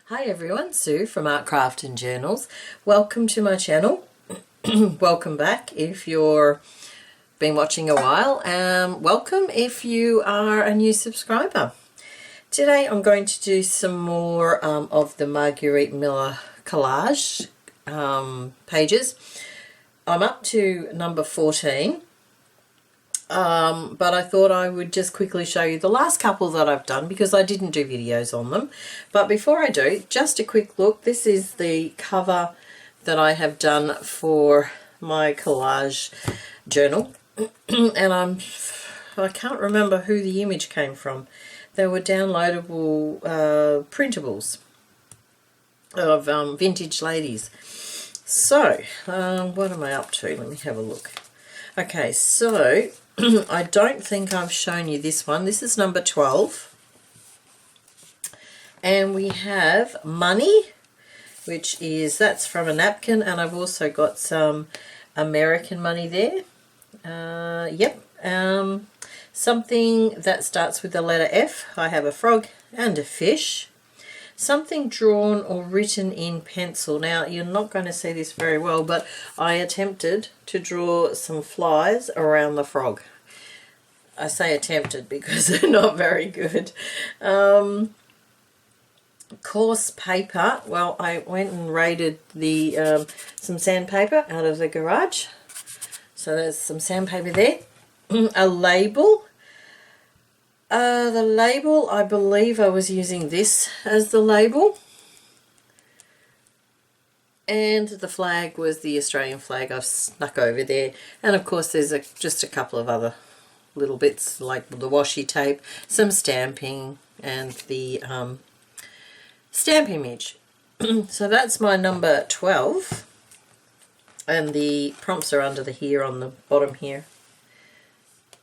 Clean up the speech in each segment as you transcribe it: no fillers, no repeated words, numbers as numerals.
Hi everyone, Sue from Art Craft and Journals. Welcome to my channel. Welcome back if you're been watching a while. Welcome if you are a new subscriber. Today I'm going to do some more of the Margarete Miller collage pages. I'm up to number 14. But I thought I would just quickly show you the last couple that I've done because I didn't do videos on them. But before I do, just a quick look. This is the cover that I have done for my collage journal. And I can't remember who the image came from. They were downloadable printables of vintage ladies. So, what am I up to? Let me have a look. Okay, so I don't think I've shown you this one. This is number 12. And we have money, which is, that's from a napkin, and I've also got some American money there. Something that starts with the letter F. I have a frog and a fish. Something drawn or written in pencil. Now, you're not going to see this very well, but I attempted to draw some flies around the frog. I say attempted because they're not very good. Coarse paper. Well, I went and raided the some sandpaper out of the garage. So there's some sandpaper there. A label. The label, I believe I was using this as the label. And the flag was the Australian flag I've snuck over there. And of course there's just a couple of other little bits like the washi tape, some stamping, and the stamp image. So that's my number 12. And the prompts are under here on the bottom here.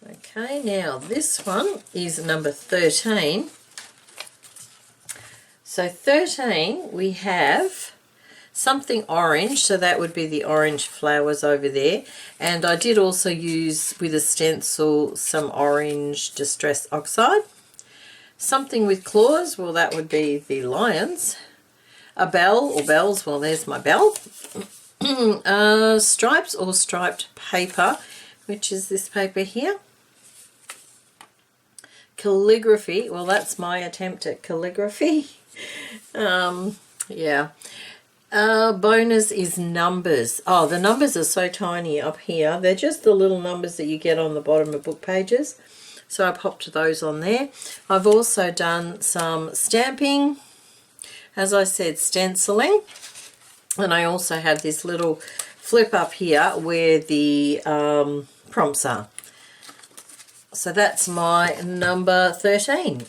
Okay, now this one is number 13. So 13 we have something orange, so that would be the orange flowers over there. And I did also use with a stencil some orange distress oxide. Something with claws, well that would be the lions. A bell or bells, well there's my bell. Stripes or striped paper, which is this paper here. Calligraphy, well that's my attempt at calligraphy. Bonus is numbers. Oh, the numbers are so tiny up here. They're just the little numbers that you get on the bottom of book pages. So I popped those on there. I've also done some stamping, as I said, stenciling. And I also have this little flip up here where the prompts are. So that's my number 13.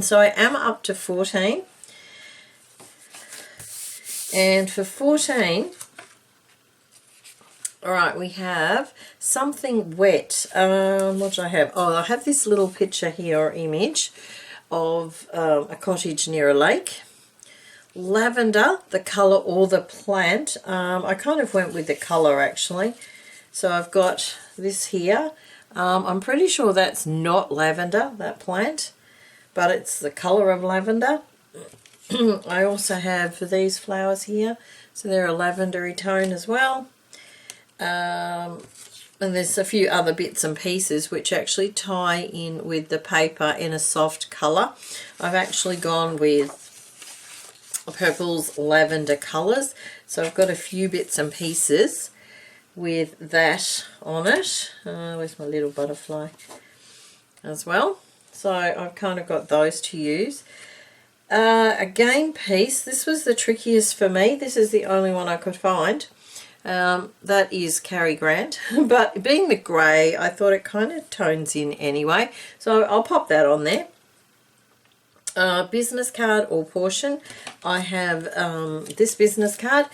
So I am up to 14. And for 14, all right, we have something wet. What do I have? Oh, I have this little picture here or image of a cottage near a lake. Lavender, the colour or the plant. I kind of went with the colour actually. So I've got this here. I'm pretty sure that's not lavender, that plant, but it's the colour of lavender. I also have these flowers here, so they're a lavendery tone as well. And there's a few other bits and pieces which actually tie in with the paper in a soft colour. I've actually gone with purples, lavender colours, so I've got a few bits and pieces with that on it. Where's my little butterfly as well? So I've kind of got those to use. A game piece, this was the trickiest for me. This is the only one I could find. That is Cary Grant, but being the grey, I thought it kind of tones in anyway, so I'll pop that on there. Business card or portion. I have this business card,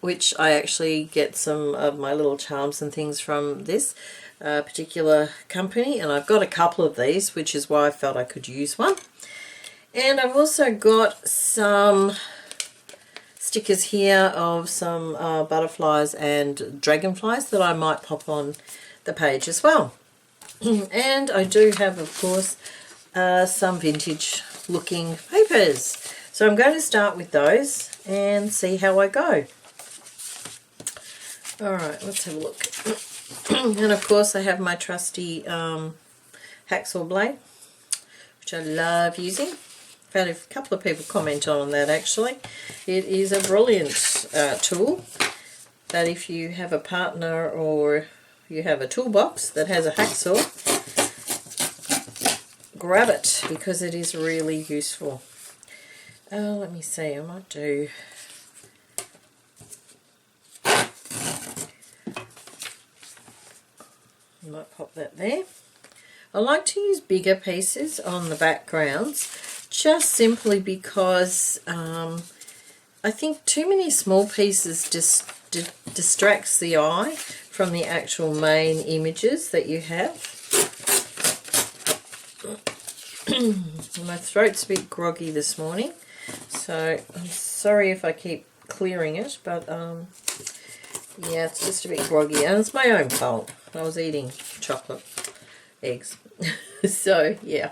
which I actually get some of my little charms and things from this particular company, and I've got a couple of these, which is why I felt I could use one. And I've also got some stickers here of some butterflies and dragonflies that I might pop on the page as well. And I do have, of course, some vintage looking papers. So I'm going to start with those and see how I go. Alright, let's have a look. And of course I have my trusty hacksaw blade, which I love using. I've had a couple of people comment on that actually. It is a brilliant tool that if you have a partner or you have a toolbox that has a hacksaw, grab it because it is really useful. Let me see, I might do... I might pop that there. I like to use bigger pieces on the backgrounds just simply because I think too many small pieces just distracts the eye from the actual main images that you have. My throat's a bit groggy this morning, so I'm sorry if I keep clearing it, but yeah, it's just a bit groggy and it's my own fault. I was eating chocolate eggs. So yeah.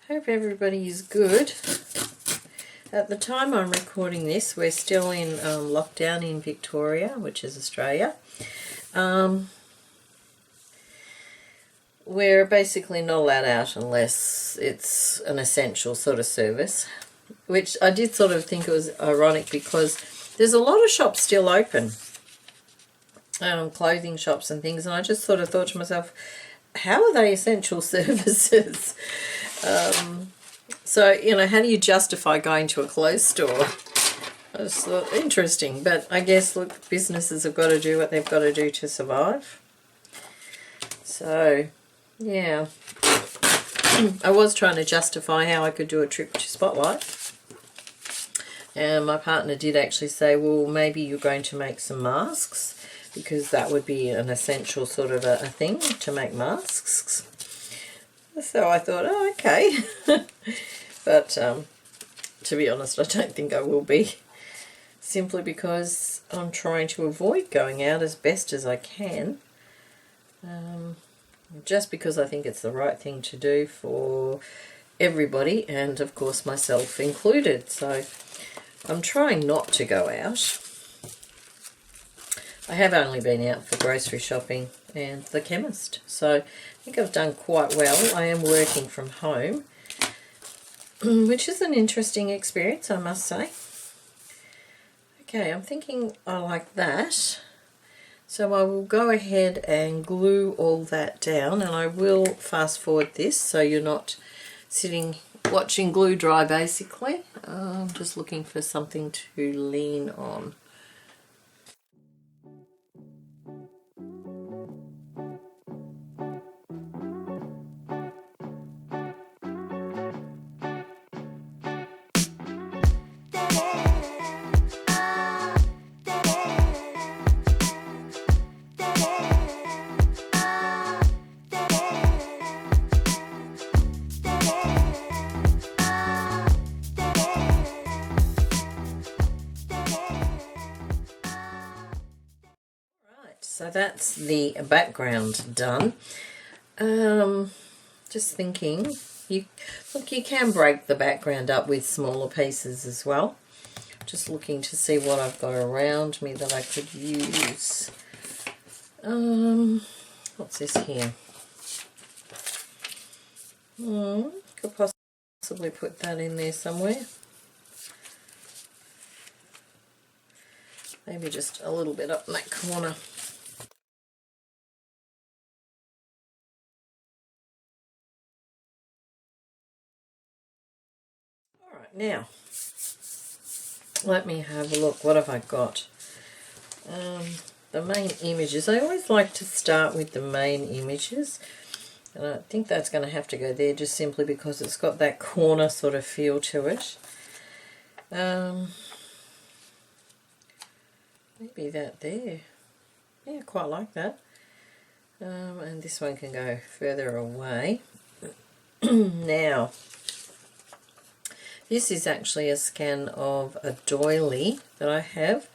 Hope everybody is good. At the time I'm recording this, we're still in lockdown in Victoria, which is Australia. We're basically not allowed out unless it's an essential sort of service, which I did sort of think it was ironic because there's a lot of shops still open, clothing shops and things, and I just sort of thought to myself, how are they essential services? So, you know, how do you justify going to a clothes store? I just thought, interesting, but I guess, look, businesses have got to do what they've got to do to survive. So, yeah. I was trying to justify how I could do a trip to Spotlight. And my partner did actually say, well, maybe you're going to make some masks, because that would be an essential sort of a thing, to make masks. So I thought, oh, okay. But to be honest, I don't think I will be, simply because I'm trying to avoid going out as best as I can, just because I think it's the right thing to do for everybody, and of course myself included. So I'm trying not to go out. I have only been out for grocery shopping and the chemist, so I think I've done quite well. I am working from home, which is an interesting experience, I must say. Okay, I'm thinking I like that. So I will go ahead and glue all that down, and I will fast forward this so you're not sitting watching glue dry basically. I'm just looking for something to lean on. So that's the background done. Just thinking, you can break the background up with smaller pieces as well. Just looking to see what I've got around me that I could use. What's this here? Could possibly put that in there somewhere. Maybe just a little bit up in that corner. Alright, now let me have a look. What have I got? The main images. I always like to start with the main images, and I think that's going to have to go there just simply because it's got that corner sort of feel to it. Maybe that there. Yeah, quite like that. And this one can go further away. Now, this is actually a scan of a doily that I have.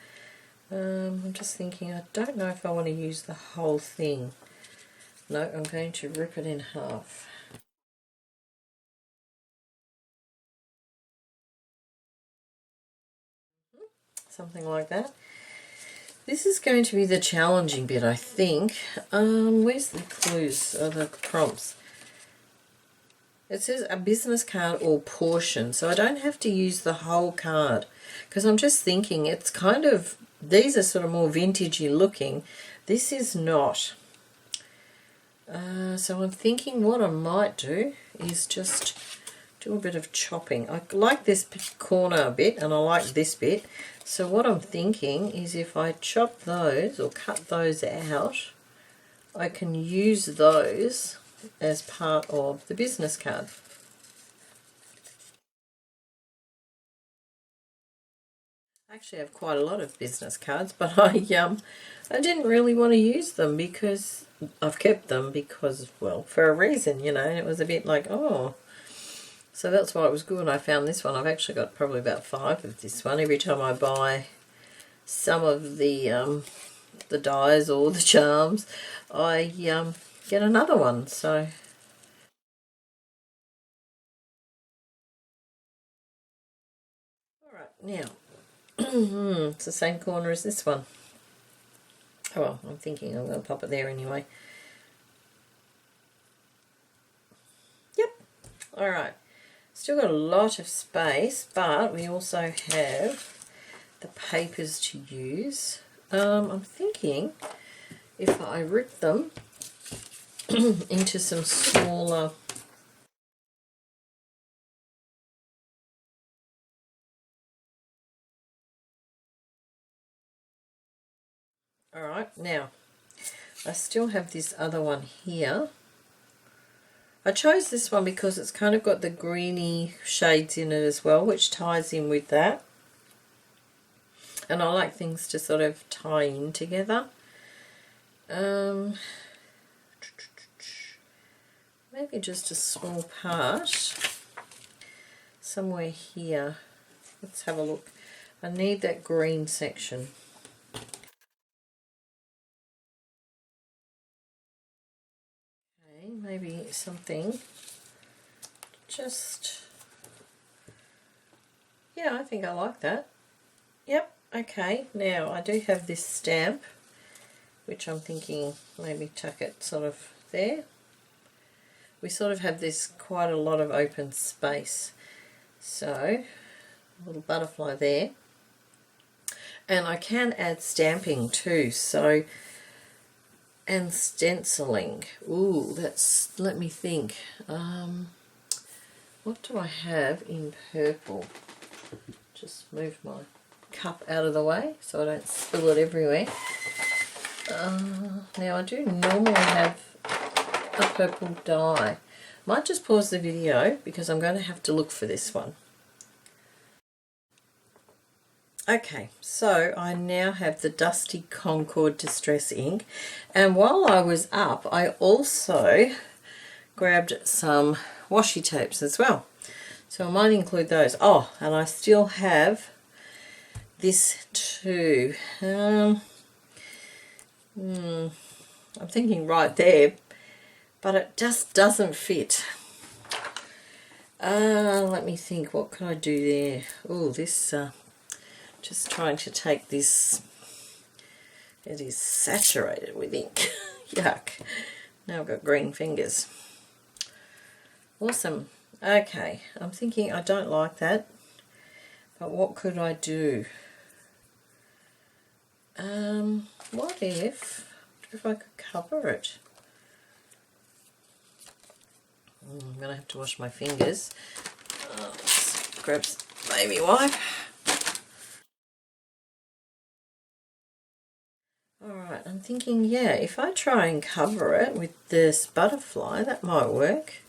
I'm just thinking, I don't know if I want to use the whole thing. No, I'm going to rip it in half. Something like that. This is going to be the challenging bit, I think. Where's the clues or the prompts? It says a business card or portion, so I don't have to use the whole card, because I'm just thinking it's kind of, these are sort of more vintagey looking. This is not. So I'm thinking what I might do is just do a bit of chopping. I like this corner a bit and I like this bit. So what I'm thinking is if I chop those or cut those out, I can use those as part of the business card. I actually have quite a lot of business cards, but I didn't really want to use them because I've kept them because, well, for a reason, you know, and it was a bit like, oh. So that's why it was good when I found this one. I've actually got probably about 5 of this one. Every time I buy some of the dies or the charms, I get another one. So all right, now it's the same corner as this one. Oh well, I'm thinking I'm going to pop it there anyway. Yep. All right. Still got a lot of space, but we also have the papers to use. I'm thinking if I rip them into some smaller Alright, now I still have this other one here. I chose this one because it's kind of got the greeny shades in it as well, which ties in with that. And I like things to sort of tie in together. Maybe just a small part somewhere here. Let's have a look. I need that green section. Okay, maybe something just, yeah, I think I like that. Yep, okay, now I do have this stamp, which I'm thinking maybe tuck it sort of there. We sort of have this quite a lot of open space, so a little butterfly there. And I can add stamping too, so, and stenciling. Ooh, that's, let me think. What do I have in purple? Just move my cup out of the way so I don't spill it everywhere. Now I do normally have a purple dye. Might just pause the video because I'm going to have to look for this one. Okay, so I now have the Dusty Concord Distress ink, and while I was up I also grabbed some washi tapes as well, so I might include those. Oh, and I still have this too. I'm thinking right there, but it just doesn't fit. Let me think, what can I do there? Oh, this, just trying to take this, it is saturated with ink. Yuck. Now I've got green fingers. Awesome. Okay, I'm thinking I don't like that, but what could I do? What if I could cover it? I'm going to have to wash my fingers. Let's grab some baby wipe. Alright, I'm thinking, yeah, if I try and cover it with this butterfly, that might work.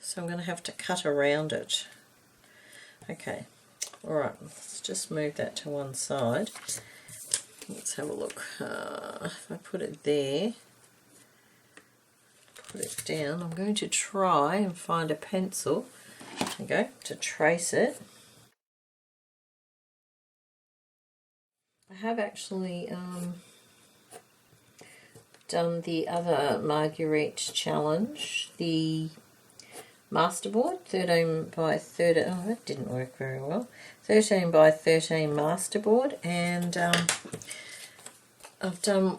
So I'm going to have to cut around it. Okay, alright, let's just move that to one side. Let's have a look. If I put it there, put it down, I'm going to try and find a pencil, there you go, to trace it. I have actually done the other Margaret challenge, the masterboard, 13 by 30, oh that didn't work very well, 13 by 13 masterboard, and I've done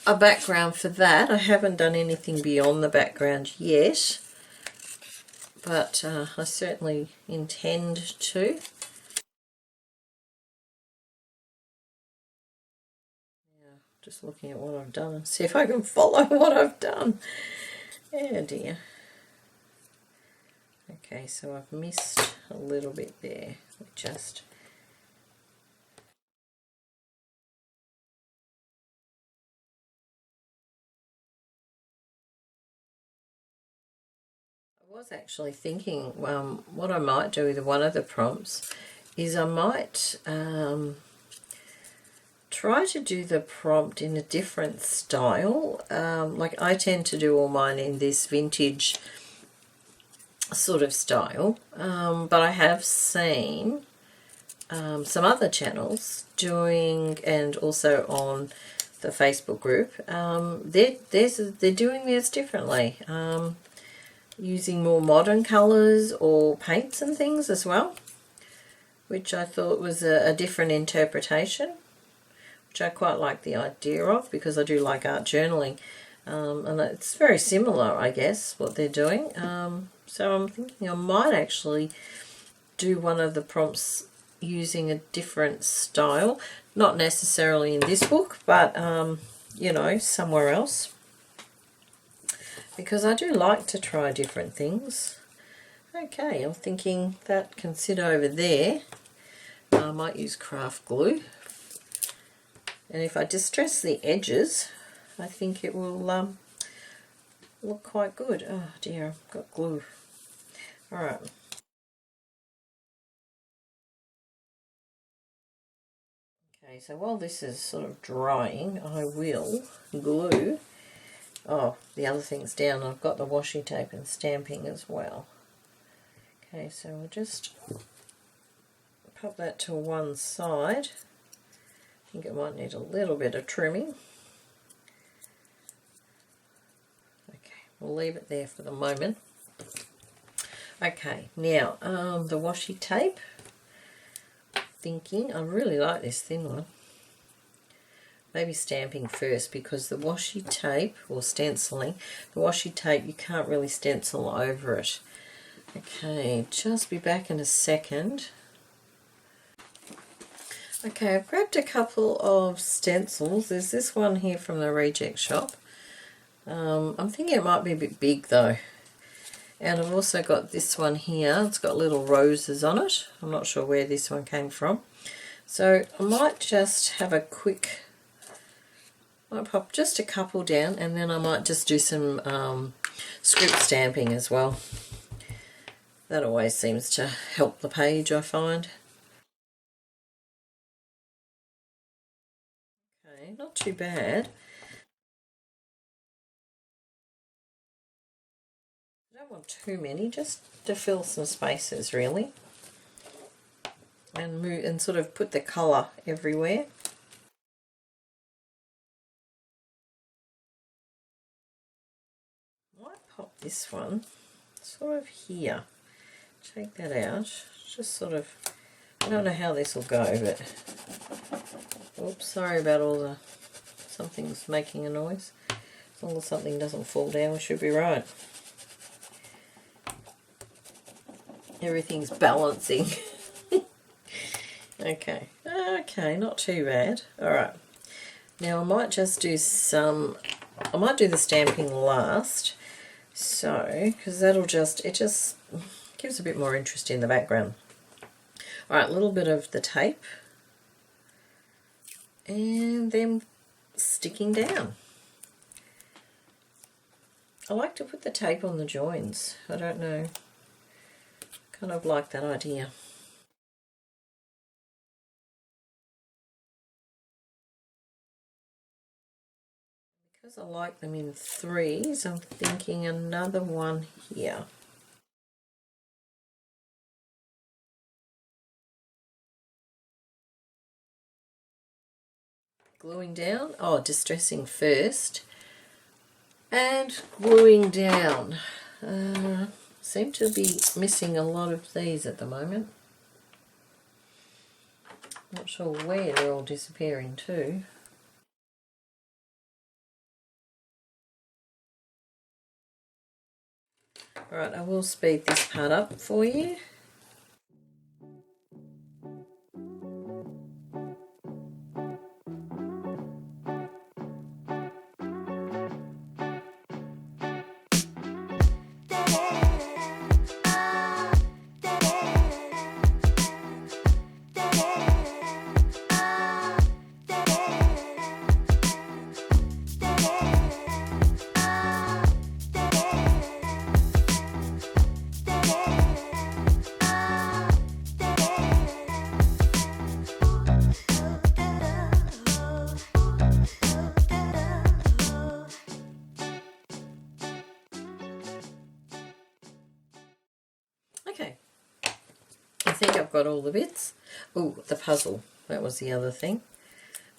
a background for that. I haven't done anything beyond the background yet, but I certainly intend to. Yeah, just looking at what I've done and see if I can follow what I've done. Oh dear. Okay, so I've missed a little bit there. Just I was actually thinking what I might do with one of the prompts is I might try to do the prompt in a different style. Like I tend to do all mine in this vintage sort of style, but I have seen some other channels doing, and also on the Facebook group, they're doing this differently, using more modern colours or paints and things as well, which I thought was a different interpretation, which I quite like the idea of, because I do like art journaling, and it's very similar, I guess, what they're doing. So I'm thinking I might actually do one of the prompts using a different style, not necessarily in this book, but you know, somewhere else, because I do like to try different things. Okay, I'm thinking that can sit over there. I might use craft glue, and if I distress the edges, I think it will look quite good. Oh dear, I've got glue. Alright. Okay, so while this is sort of drying, I will glue. Oh, the other thing's down. I've got the washi tape and stamping as well. Okay, so we'll just pop that to one side. I think it might need a little bit of trimming. Okay, we'll leave it there for the moment. Okay, now the washi tape. Thinking I really like this thin one. Maybe stamping first, because the washi tape, or stenciling, the washi tape you can't really stencil over it. Okay, just be back in a second. Okay, I've grabbed a couple of stencils. There's this one here from the Reject Shop. I'm thinking it might be a bit big though. And I've also got this one here. It's got little roses on it. I'm not sure where this one came from. So I might just have a quick, might pop just a couple down, and then I might just do some script stamping as well. That always seems to help the page, I find. Okay, not too bad. I don't want too many, just to fill some spaces really, and move and sort of put the colour everywhere. Might pop this one sort of here. Take that out. Just sort of, I don't know how this will go, but oops, sorry about all the, something's making a noise. As long as something doesn't fall down, we should be right. Everything's balancing. Okay, not too bad. Alright, now I might just do some, I might do the stamping last, so, because that'll just, it just gives a bit more interest in the background. Alright, a little bit of the tape, and then sticking down. I like to put the tape on the joins, I don't know. Kind of like that idea. Because I like them in threes, I'm thinking another one here. gluing down, distressing first and gluing down. Seem to be missing a lot of these at the moment. Not sure where they're all disappearing to. Alright, I will speed this part up for you. Okay, I think I've got all the bits. Oh, the puzzle, that was the other thing.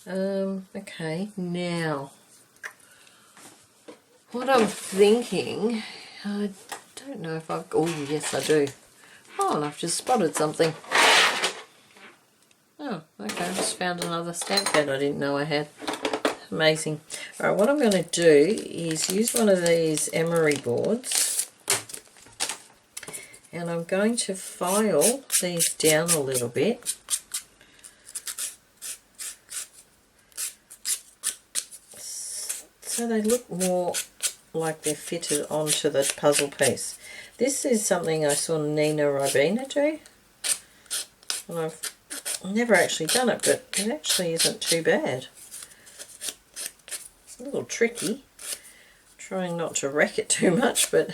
Okay, now, what I'm thinking, I don't know if I've, oh yes I do. Oh, and I've just spotted something. Oh, okay, I just found another stamp pad I didn't know I had. Amazing. Alright, what I'm going to do is use one of these emery boards, and I'm going to file these down a little bit. So they look more like they're fitted onto the puzzle piece. This is something I saw Nina Ribena do, and I've never actually done it, but it actually isn't too bad. It's a little tricky, trying not to wreck it too much, but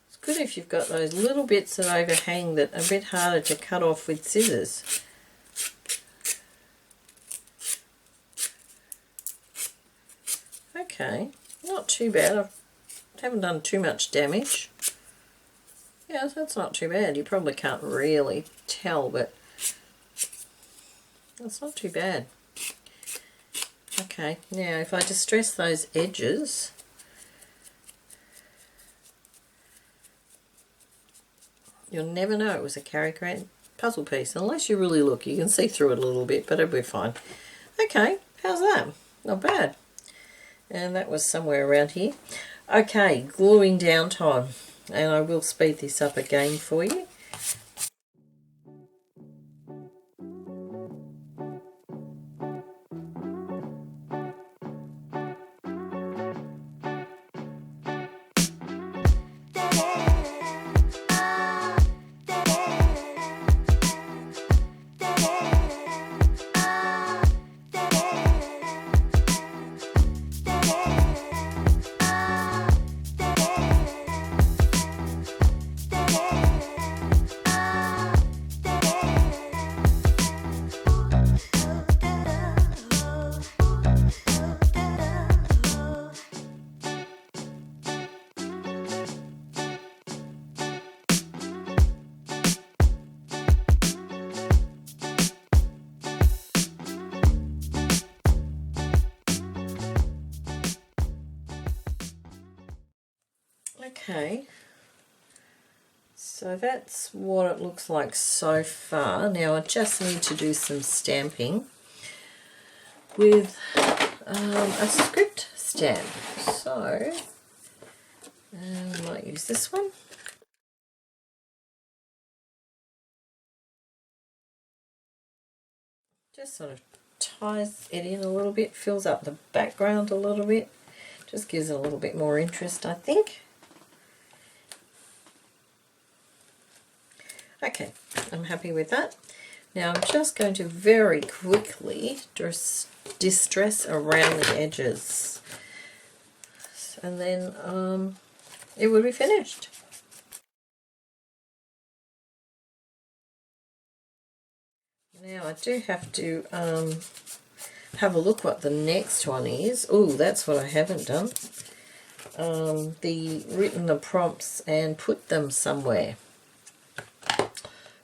it's good if you've got those little bits that overhang that are a bit harder to cut off with scissors. Okay, not too bad. I haven't done too much damage. Yeah, that's not too bad. You probably can't really tell, but that's not too bad. Okay, now if I distress those edges, you'll never know it was a Cary Grant puzzle piece. Unless you really look, you can see through it a little bit, but it'll be fine. Okay, how's that? Not bad. And that was somewhere around here. Okay, gluing down time. And I will speed this up again for you. Okay, so that's what it looks like so far. Now I just need to do some stamping with a script stamp. So I might use this one. Just sort of ties it in a little bit, fills up the background a little bit, just gives it a little bit more interest, I think. Okay, I'm happy with that. Now I'm just going to very quickly distress around the edges, and then it will be finished. Now I do have to have a look what the next one is. Oh, that's what I haven't done. Written the prompts and put them somewhere.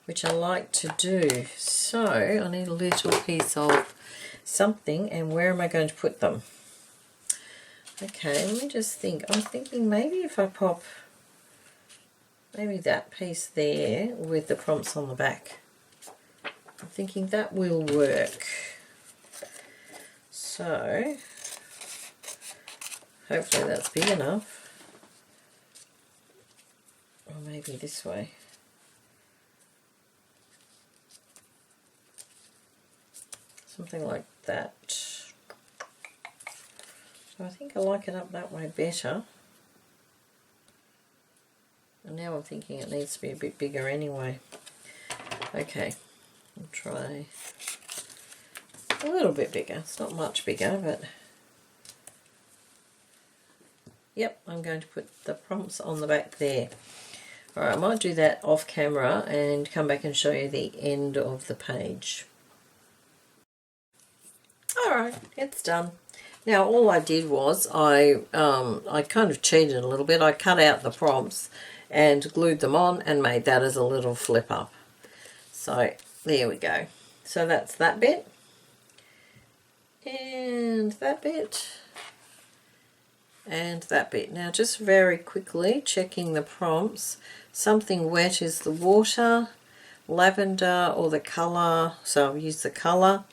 which I like to do. So I need a little piece of something, and where am I going to put them? Okay, let me just think. I'm thinking maybe if I pop maybe that piece there with the prompts on the back. I'm thinking that will work. So hopefully that's big enough. Or maybe this way. Something like that. So I think I like it up that way better. And now I'm thinking it needs to be a bit bigger anyway. Okay, I'll try a little bit bigger. It's not much bigger, but yep, I'm going to put the prompts on the back there. Alright, I might do that off camera and come back and show you the end of the page. Alright, it's done. Now all I did was I kind of cheated a little bit. I cut out the prompts and glued them on and made that as a little flip up. So there we go. So that's that bit. And that bit. And that bit. Now just very quickly checking the prompts. Something wet is the water, lavender or the colour, so I've used the colour.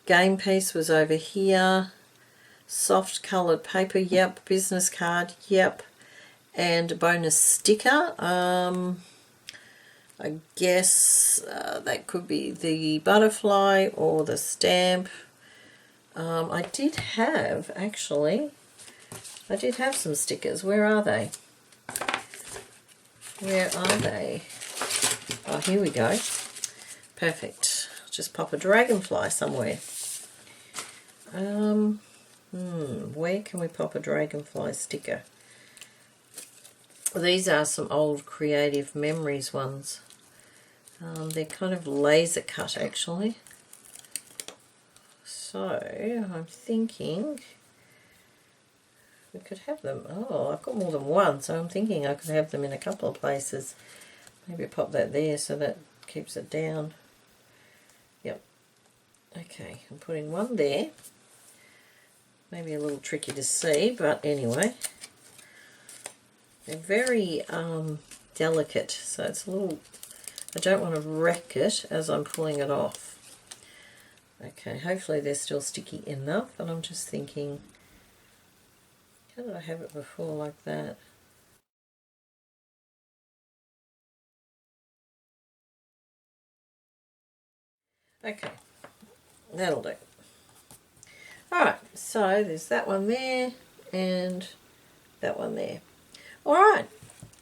Game piece was over here. Soft coloured paper, yep. Business card, yep. And bonus sticker. I guess that could be the butterfly or the stamp. I did have some stickers. Where are they? Where are they? Oh, here we go. Perfect. Just pop a dragonfly somewhere. Where can we pop a dragonfly sticker? These are some old Creative Memories ones. They're kind of laser cut actually. So I'm thinking we could have them. Oh, I've got more than one, so I'm thinking I could have them in a couple of places. Maybe pop that there so that keeps it down. Yep. Okay, I'm putting one there. Maybe a little tricky to see, but anyway. They're very delicate, so it's a little, I don't want to wreck it as I'm pulling it off. Okay, hopefully they're still sticky enough, and I'm just thinking, how did I have it before like that? Okay, that'll do. Alright, so there's that one there and that one there. Alright,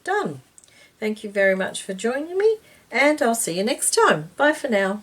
done. Thank you very much for joining me, and I'll see you next time. Bye for now.